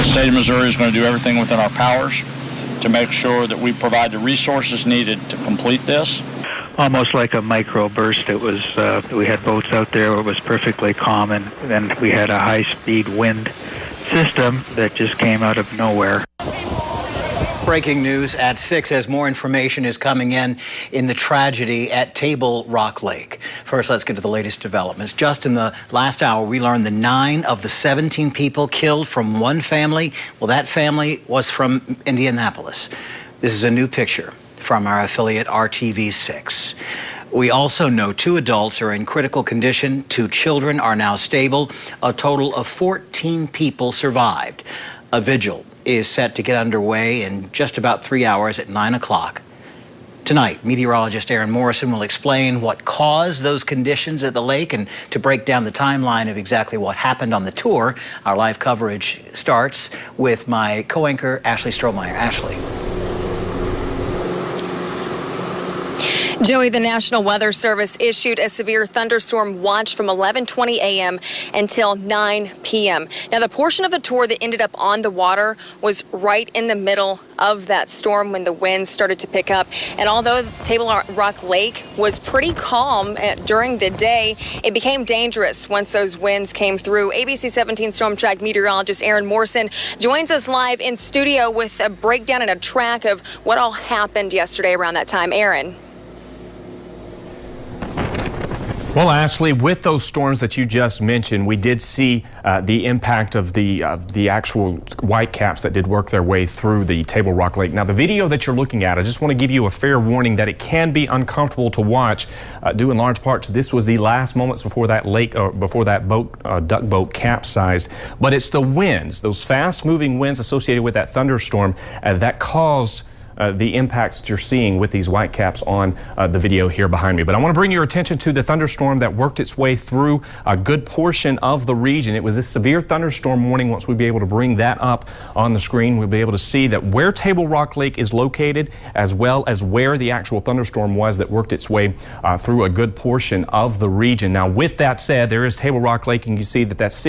state of Missouri is going to do everything within our powers to make sure that we provide the resources needed to complete this. Almost like a microburst. It was, we had boats out there where it was perfectly calm, and then we had a high-speed wind system that just came out of nowhere. Breaking news at 6 as more information is coming in the tragedy at Table Rock Lake. First, let's get to the latest developments. Just in the last hour, we learned the 9 of the 17 people killed from one family. Well, that family was from Indianapolis. This is a new picture from our affiliate RTV6. We also know 2 adults are in critical condition. 2 children are now stable. A total of 14 people survived. A vigil is set to get underway in just about 3 hours at 9 o'clock. Tonight, meteorologist Aaron Morrison will explain what caused those conditions at the lake, and to break down the timeline of exactly what happened on the tour, our live coverage starts with my co-anchor, Ashley Strohmeyer. Ashley. Joey, the National Weather Service issued a severe thunderstorm watch from 11:20 a.m. until 9 p.m. Now, the portion of the tour that ended up on the water was right in the middle of that storm when the winds started to pick up. And although Table Rock Lake was pretty calm during the day, it became dangerous once those winds came through. ABC 17 Storm Track meteorologist Aaron Morrison joins us live in studio with a breakdown and a track of what all happened yesterday around that time. Aaron. Well, Ashley, with those storms that you just mentioned, we did see the impact of the actual whitecaps that did work their way through the Table Rock Lake. Now, the video that you're looking at, I just want to give you a fair warning that it can be uncomfortable to watch, due in large part to this was the last moments before that lake, or before that boat, duck boat capsized. But it's the winds, those fast-moving winds associated with that thunderstorm that caused the impacts that you're seeing with these whitecaps on the video here behind me. But I want to bring your attention to the thunderstorm that worked its way through a good portion of the region. It was this severe thunderstorm warning. Once we'll be able to bring that up on the screen, we'll be able to see that where Table Rock Lake is located, as well as where the actual thunderstorm was that worked its way through a good portion of the region. Now, with that said, there is Table Rock Lake, and you see that that's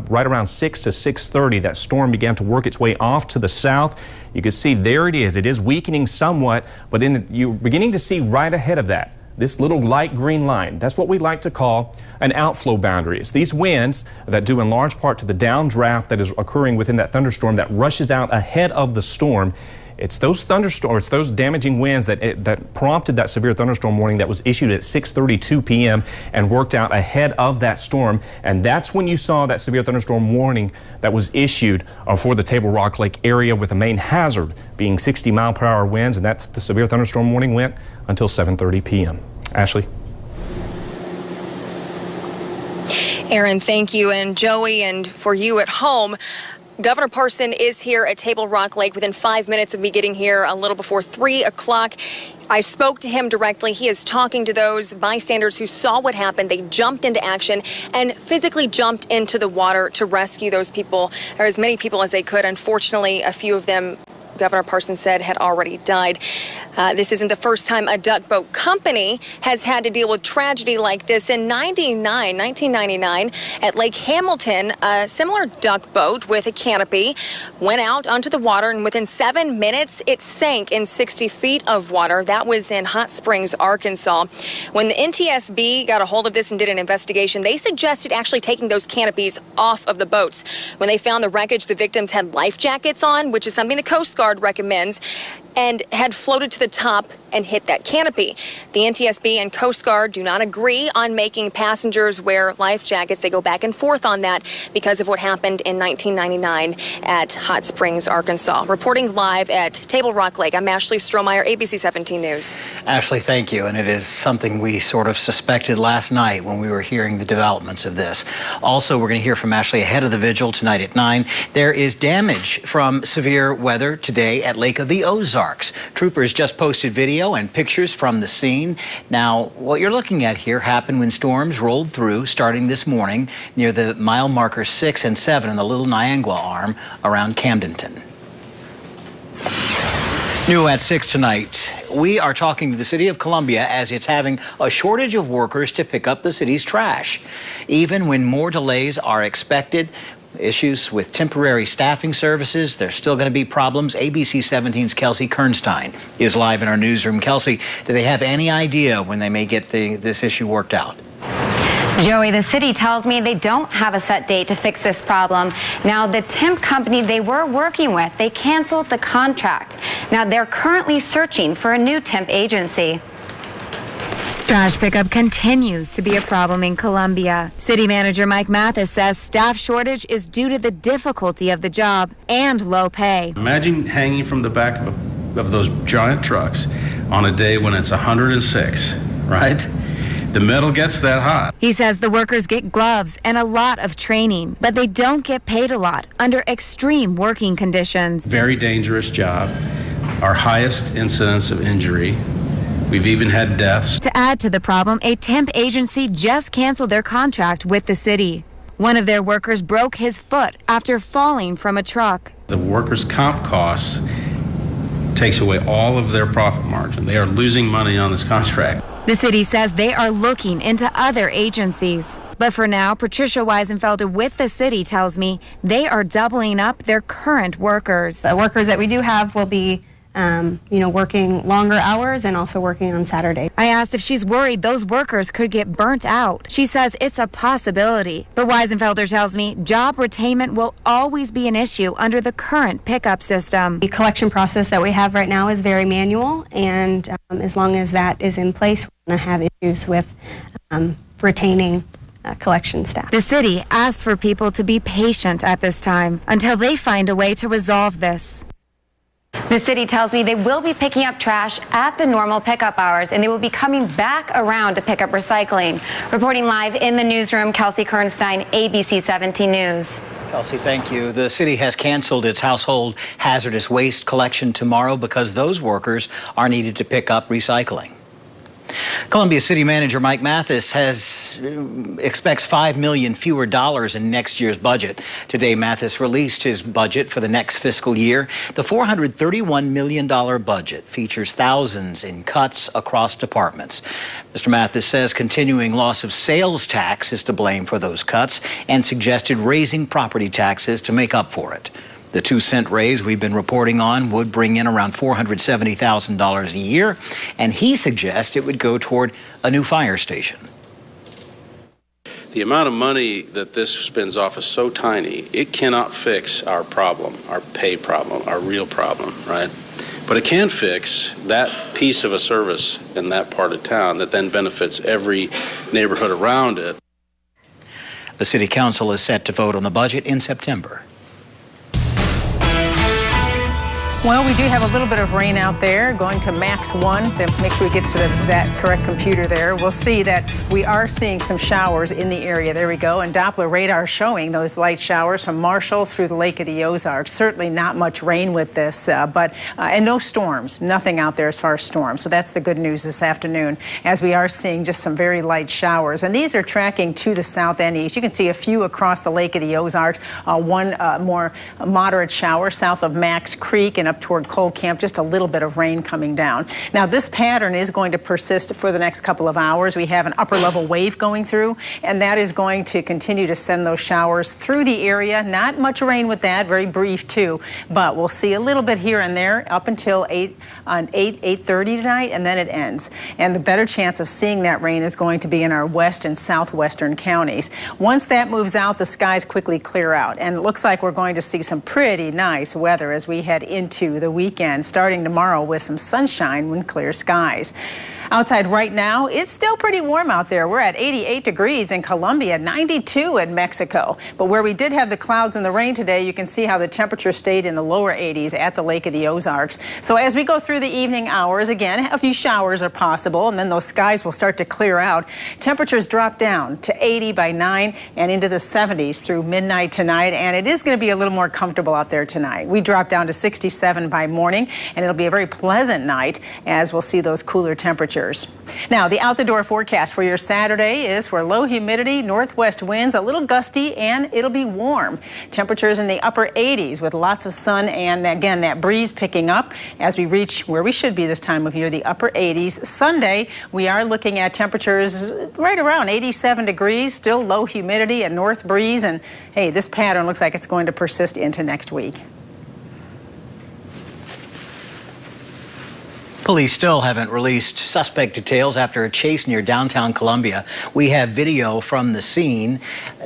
right around 6 to 6:30, that storm began to work its way off to the south. You can see there it is. It is weakening somewhat, but you're beginning to see right ahead of that, this little light green line. That's what we like to call an outflow boundary. It's these winds that due in large part to the downdraft that is occurring within that thunderstorm that rushes out ahead of the storm. It's those thunderstorms, those damaging winds that prompted that severe thunderstorm warning that was issued at 6:32 p.m. and worked out ahead of that storm. And that's when you saw that severe thunderstorm warning that was issued for the Table Rock Lake area, with the main hazard being 60-mile-per-hour winds. And that's the severe thunderstorm warning went until 7:30 p.m. Ashley. Aaron, thank you. And Joey, and for you at home, Governor Parson is here at Table Rock Lake within 5 minutes of me getting here, a little before 3 o'clock. I spoke to him directly. He is talking to those bystanders who saw what happened. They jumped into action and physically jumped into the water to rescue those people, or as many people as they could. Unfortunately, a few of them, Governor Parson said, had already died. This isn't the first time a duck boat company has had to deal with tragedy like this. In 1999, at Lake Hamilton, a similar duck boat with a canopy went out onto the water, and within 7 minutes, it sank in 60 feet of water. That was in Hot Springs, Arkansas. When the NTSB got a hold of this and did an investigation, they suggested actually taking those canopies off of the boats. When they found the wreckage, the victims had life jackets on, which is something the Coast Guard recommends, and had floated to the top and hit that canopy. The NTSB and Coast Guard do not agree on making passengers wear life jackets. They go back and forth on that because of what happened in 1999 at Hot Springs, Arkansas. Reporting live at Table Rock Lake, I'm Ashley Strohmeyer, ABC 17 News. Ashley, thank you. And it is something we sort of suspected last night when we were hearing the developments of this. Also, we're going to hear from Ashley ahead of the vigil tonight at 9. There is damage from severe weather today at Lake of the Ozarks. Troopers just posted video and pictures from the scene. Now, what you're looking at here happened when storms rolled through starting this morning near the mile markers 6 and 7 in the Little Niangua Arm around Camdenton. New at 6 tonight, we are talking to the city of Columbia as it's having a shortage of workers to pick up the city's trash. Even when more delays are expected, issues with temporary staffing services. There's still going to be problems. ABC 17's Kelsey Kernstein is live in our newsroom. Kelsey, do they have any idea when they may get this issue worked out? Joey, the city tells me they don't have a set date to fix this problem. Now, the temp company they were working with, they canceled the contract. Now, they're currently searching for a new temp agency. Trash pickup continues to be a problem in Columbia. City Manager Mike Mathis says staff shortage is due to the difficulty of the job and low pay. Imagine hanging from the back of those giant trucks on a day when it's 106, right? The metal gets that hot. He says the workers get gloves and a lot of training, but they don't get paid a lot under extreme working conditions. Very dangerous job. Our highest incidence of injury. We've even had deaths. To add to the problem, a temp agency just canceled their contract with the city. One of their workers broke his foot after falling from a truck. The workers' comp costs takes away all of their profit margin. They are losing money on this contract. The city says they are looking into other agencies. But for now, Patricia Weisenfelder with the city tells me they are doubling up their current workers. The workers that we do have will be working longer hours and also working on Saturday. I asked if she's worried those workers could get burnt out. She says it's a possibility. But Weisenfelder tells me job retainment will always be an issue under the current pickup system. The collection process that we have right now is very manual, and as long as that is in place, we're going to have issues with retaining collection staff. The city asks for people to be patient at this time until they find a way to resolve this. The city tells me they will be picking up trash at the normal pickup hours, and they will be coming back around to pick up recycling. Reporting live in the newsroom, Kelsey Kernstein, ABC 17 News. Kelsey, thank you. The city has canceled its household hazardous waste collection tomorrow because those workers are needed to pick up recycling. Columbia City Manager Mike Mathis expects $5 million fewer dollars in next year's budget. Today, Mathis released his budget for the next fiscal year. The $431 million budget features thousands in cuts across departments. Mr. Mathis says continuing loss of sales tax is to blame for those cuts and suggested raising property taxes to make up for it. The 2-cent raise we've been reporting on would bring in around $470,000 a year, and he suggests it would go toward a new fire station. The amount of money that this spins off is so tiny, it cannot fix our problem, our pay problem, our real problem, right? But it can fix that piece of a service in that part of town that then benefits every neighborhood around it. The City Council is set to vote on the budget in September. Well, we do have a little bit of rain out there, going to max 1. Then make sure we get to that correct computer there. We'll see that we are seeing some showers in the area. There we go. And Doppler radar showing those light showers from Marshall through the Lake of the Ozarks. Certainly not much rain with this, and no storms. Nothing out there as far as storms. So that's the good news this afternoon, as we are seeing just some very light showers. And these are tracking to the south and east. You can see a few across the Lake of the Ozarks. One more moderate shower south of Max Creek and up toward Coal Camp, just a little bit of rain coming down. Now, this pattern is going to persist for the next couple of hours. We have an upper level wave going through, and that is going to continue to send those showers through the area. Not much rain with that, very brief too, but we'll see a little bit here and there up until 8:30 tonight, and then it ends. And the better chance of seeing that rain is going to be in our west and southwestern counties. Once that moves out, the skies quickly clear out, and it looks like we're going to see some pretty nice weather as we head into the weekend, starting tomorrow with some sunshine and clear skies. Outside right now, it's still pretty warm out there. We're at 88 degrees in Columbia, 92 in Mexico. But where we did have the clouds and the rain today, you can see how the temperature stayed in the lower 80s at the Lake of the Ozarks. So as we go through the evening hours, again, a few showers are possible, and then those skies will start to clear out. Temperatures drop down to 80 by 9 and into the 70s through midnight tonight, and it is going to be a little more comfortable out there tonight. We drop down to 67 by morning, and it'll be a very pleasant night as we'll see those cooler temperatures. temperatures. Now, the out-the-door forecast for your Saturday is for low humidity, northwest winds, a little gusty, and it'll be warm. Temperatures in the upper 80s with lots of sun and, again, that breeze picking up as we reach where we should be this time of year, the upper 80s. Sunday, we are looking at temperatures right around 87 degrees, still low humidity and north breeze. And, hey, this pattern looks like it's going to persist into next week. Police still haven't released suspect details after a chase near downtown Columbia. We have video from the scene.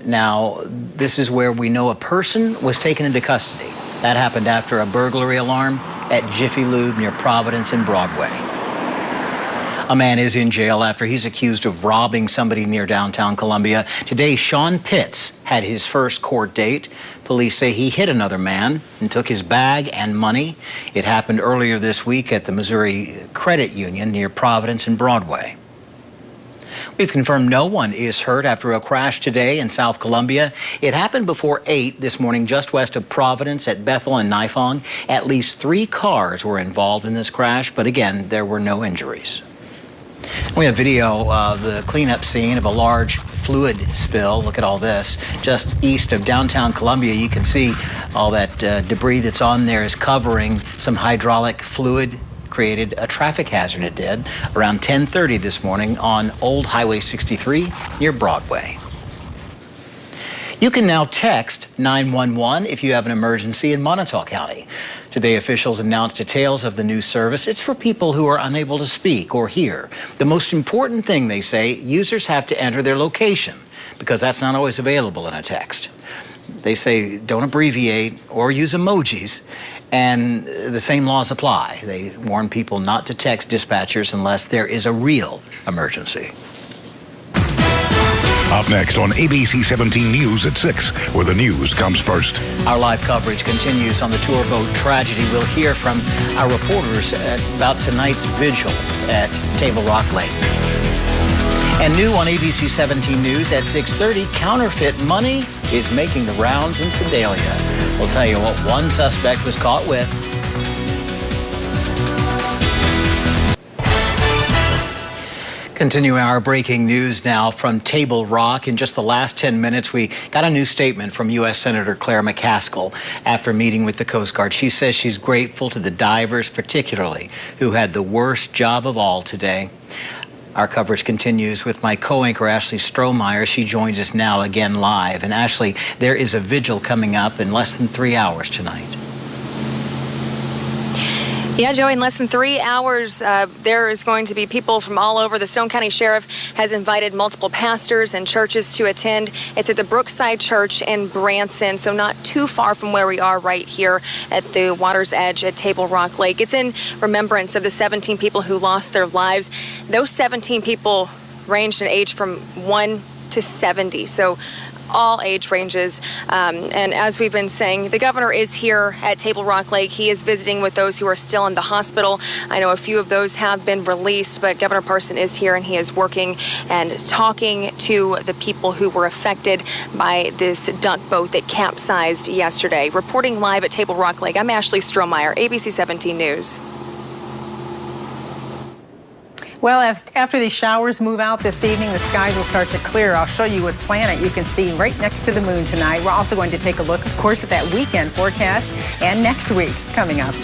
Now, this is where we know a person was taken into custody. That happened after a burglary alarm at Jiffy Lube near Providence and Broadway. A man is in jail after he's accused of robbing somebody near downtown Columbia. Today, Sean Pitts had his first court date. Police say he hit another man and took his bag and money. It happened earlier this week at the Missouri Credit Union near Providence and Broadway. We've confirmed no one is hurt after a crash today in South Columbia. It happened before 8 this morning just west of Providence at Bethel and Nifong. At least 3 cars were involved in this crash, but again, there were no injuries. We have video of the cleanup scene of a large fluid spill. Look at all this. Just east of downtown Columbia, you can see all that debris that's on there is covering some hydraulic fluid. Created a traffic hazard, it did, around 10:30 this morning on Old Highway 63 near Broadway. You can now text 911 if you have an emergency in Montauk County. Today, officials announced details of the new service. It's for people who are unable to speak or hear. The most important thing, they say, users have to enter their location because that's not always available in a text. They say don't abbreviate or use emojis, and the same laws apply. They warn people not to text dispatchers unless there is a real emergency. Up next on ABC 17 News at 6, where the news comes first. Our live coverage continues on the tour boat tragedy. We'll hear from our reporters about tonight's vigil at Table Rock Lake. And new on ABC 17 News at 6:30, counterfeit money is making the rounds in Sedalia. We'll tell you what one suspect was caught with. Continuing our breaking news now from Table Rock. In just the last 10 minutes, we got a new statement from U.S. Senator Claire McCaskill after meeting with the Coast Guard. She says she's grateful to the divers, particularly, who had the worst job of all today. Our coverage continues with my co-anchor, Ashley Strohmeyer. She joins us now again live. And Ashley, there is a vigil coming up in less than 3 hours tonight. Yeah, Joey, in less than 3 hours, there is going to be people from all over. The Stone County Sheriff has invited multiple pastors and churches to attend. It's at the Brookside Church in Branson, so not too far from where we are right here at the water's edge at Table Rock Lake. It's in remembrance of the 17 people who lost their lives. Those 17 people ranged in age from 1 to 70, so all age ranges. And as we've been saying, the governor is here at Table Rock Lake. He is visiting with those who are still in the hospital. I know a few of those have been released, but Governor Parson is here and he is working and talking to the people who were affected by this duck boat that capsized yesterday. Reporting live at Table Rock Lake, I'm Ashley Strohmeyer, ABC 17 News. Well, after these showers move out this evening, the skies will start to clear. I'll show you what planet you can see right next to the moon tonight. We're also going to take a look, of course, at that weekend forecast and next week coming up.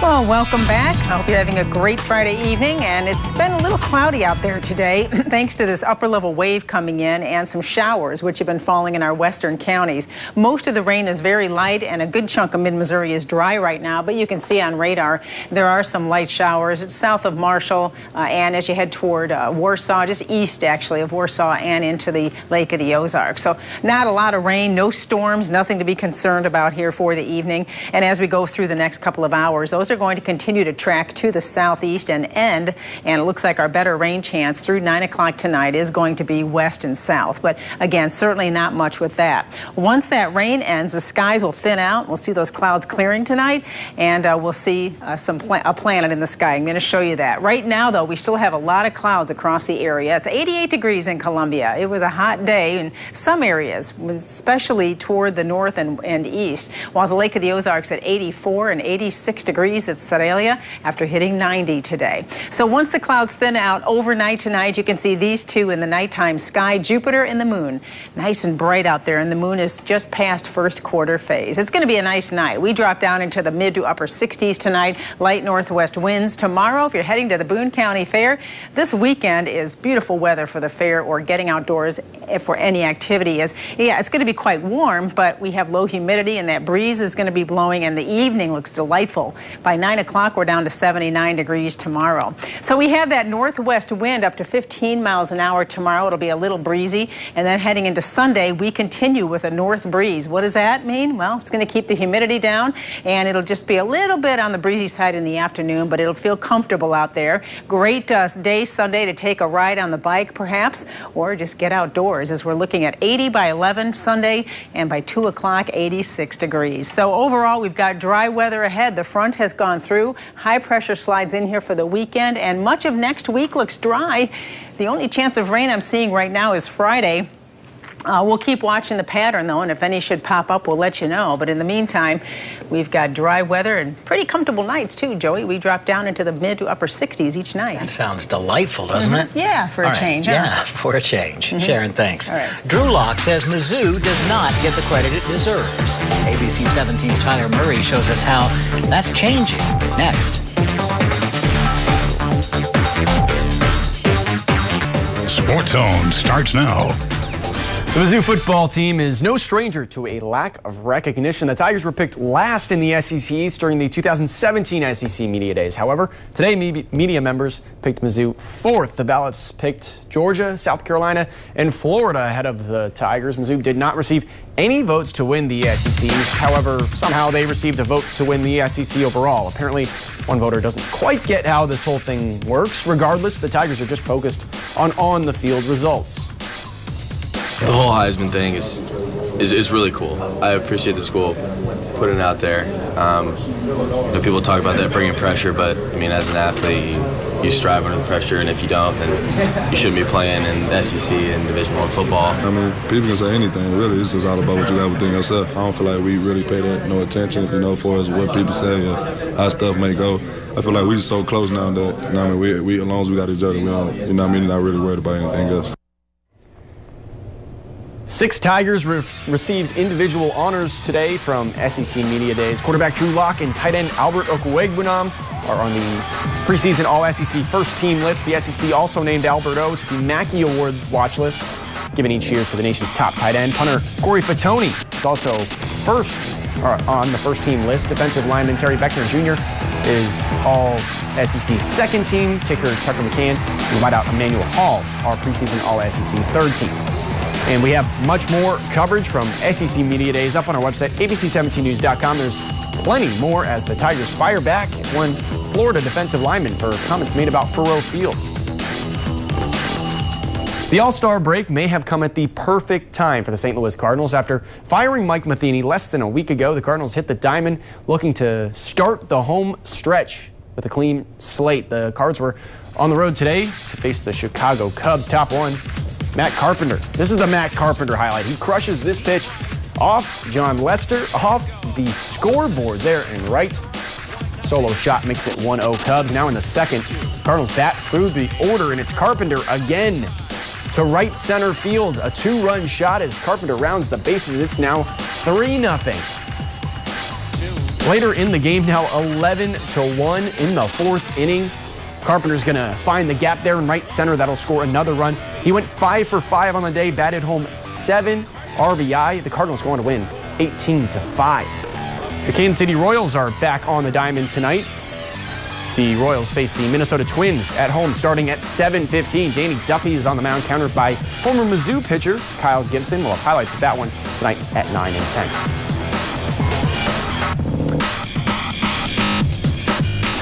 Well, welcome back. I hope you're having a great Friday evening, and it's been a little cloudy out there today thanks to this upper-level wave coming in and some showers which have been falling in our western counties. Most of the rain is very light, and a good chunk of mid-Missouri is dry right now, but you can see on radar there are some light showers. It's south of Marshall and as you head toward Warsaw, just east actually of Warsaw and into the Lake of the Ozarks. So not a lot of rain, no storms, nothing to be concerned about here for the evening. And as we go through the next couple of hours, those are going to continue to track to the southeast and end, and it looks like our better rain chance through 9 o'clock tonight is going to be west and south. But again, certainly not much with that. Once that rain ends, the skies will thin out. We'll see those clouds clearing tonight, and we'll see a planet in the sky. I'm going to show you that. Right now, though, we still have a lot of clouds across the area. It's 88 degrees in Columbia. It was a hot day in some areas, especially toward the north and east, while the Lake of the Ozarks at 84 and 86 degrees degrees at Sedalia after hitting 90 today. So once the clouds thin out overnight tonight, you can see these two in the nighttime sky, Jupiter and the moon. Nice and bright out there, and the moon is just past first quarter phase. It's going to be a nice night. We drop down into the mid to upper 60s tonight, light northwest winds. Tomorrow, if you're heading to the Boone County Fair, this weekend is beautiful weather for the fair or getting outdoors for any activity. It's going to be quite warm, but we have low humidity and that breeze is going to be blowing, and the evening looks delightful. By 9 o'clock, we're down to 79 degrees tomorrow. So we have that northwest wind up to 15 miles an hour tomorrow. It'll be a little breezy, and then heading into Sunday, we continue with a north breeze. What does that mean? Well, it's going to keep the humidity down, and it'll just be a little bit on the breezy side in the afternoon, but it'll feel comfortable out there. Great day Sunday to take a ride on the bike, perhaps, or just get outdoors, as we're looking at 80 by 11 Sunday, and by 2 o'clock, 86 degrees. So overall, we've got dry weather ahead. The front has gone through. High pressure slides in here for the weekend, and much of next week looks dry. The only chance of rain I'm seeing right now is Friday. We'll keep watching the pattern, though, and if any should pop up, we'll let you know. But in the meantime, we've got dry weather and pretty comfortable nights, too, Joey. We drop down into the mid to upper 60s each night. That sounds delightful, doesn't it? Yeah, for a change. Yeah, for a change. Sharon, thanks. Drew Lock says Mizzou does not get the credit it deserves. ABC 17's Tyler Murray shows us how that's changing. Next. Sports Zone starts now. The Mizzou football team is no stranger to a lack of recognition. The Tigers were picked last in the SEC East during the 2017 SEC Media Days. However, today media members picked Mizzou fourth. The ballots picked Georgia, South Carolina, and Florida ahead of the Tigers. Mizzou did not receive any votes to win the SEC East. However, somehow they received a vote to win the SEC overall. Apparently, one voter doesn't quite get how this whole thing works. Regardless, the Tigers are just focused on the field results. The whole Heisman thing is really cool. I appreciate the school putting it out there. People talk about that bringing pressure, but I mean, as an athlete, you strive under the pressure, and if you don't, then you shouldn't be playing in SEC and Division I football. I mean, people can say anything, really. It's just all about what you got within yourself. I don't feel like we really pay that no attention, for as what people say or how stuff may go. I feel like we're so close now that, we as long as we got each other, we don't, not really worried about anything else. 6 Tigers received individual honors today from SEC Media Days. Quarterback Drew Lock and tight end Albert Okwuegbunam are on the preseason All-SEC first-team list. The SEC also named Albert O to the Mackey Award watch list, given each year to the nation's top tight end. Punter Corey Fatoni is also on the first-team list. Defensive lineman Terry Beckner Jr. is All-SEC second-team. Kicker Tucker McCann and wideout Emmanuel Hall are preseason All-SEC third-team. And we have much more coverage from SEC Media Days up on our website, abc17news.com. There's plenty more as the Tigers fire back at one Florida defensive lineman for comments made about Faurot Field. The All-Star break may have come at the perfect time for the St. Louis Cardinals. After firing Mike Matheny less than a week ago, the Cardinals hit the diamond looking to start the home stretch with a clean slate. The Cards were on the road today to face the Chicago Cubs. Top one, Matt Carpenter. This is the Matt Carpenter highlight. He crushes this pitch off John Lester, off the scoreboard there in right. Solo shot makes it 1-0 Cubs. Now in the second, Cardinals bat through the order, and it's Carpenter again to right center field. A 2-run shot as Carpenter rounds the bases. It's now 3-0. Later in the game, now 11-1 in the fourth inning. Carpenter's going to find the gap there in right center. That'll score another run. He went 5 for 5 on the day, batted home 7 RBI. The Cardinals going to win 18-5. The Kansas City Royals are back on the diamond tonight. The Royals face the Minnesota Twins at home starting at 7:15. Danny Duffy is on the mound, countered by former Mizzou pitcher Kyle Gibson. We'll have highlights of that one tonight at 9 and 10.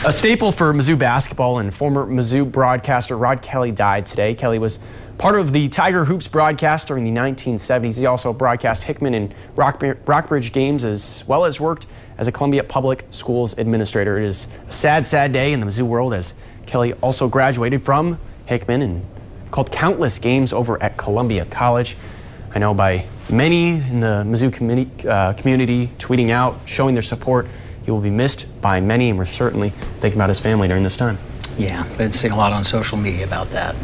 A staple for Mizzou basketball and former Mizzou broadcaster Rod Kelly died today. Kelly was part of the Tiger Hoops broadcast during the 1970s. He also broadcast Hickman and Rockbridge games, as well as worked as a Columbia Public Schools administrator. It is a sad, sad day in the Mizzou world, as Kelly also graduated from Hickman and called countless games over at Columbia College. I know by many in the Mizzou community tweeting out, showing their support. He will be missed by many, and we're certainly thinking about his family during this time. Yeah, been seeing a lot on social media about that.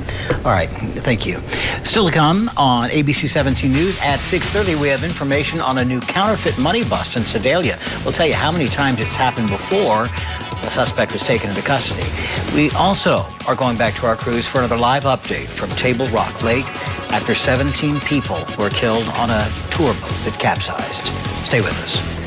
All right, thank you. Still to come on ABC 17 News at 6:30, we have information on a new counterfeit money bust in Sedalia. We'll tell you how many times it's happened before the suspect was taken into custody. We also are going back to our crews for another live update from Table Rock Lake after 17 people were killed on a tour boat that capsized. Stay with us.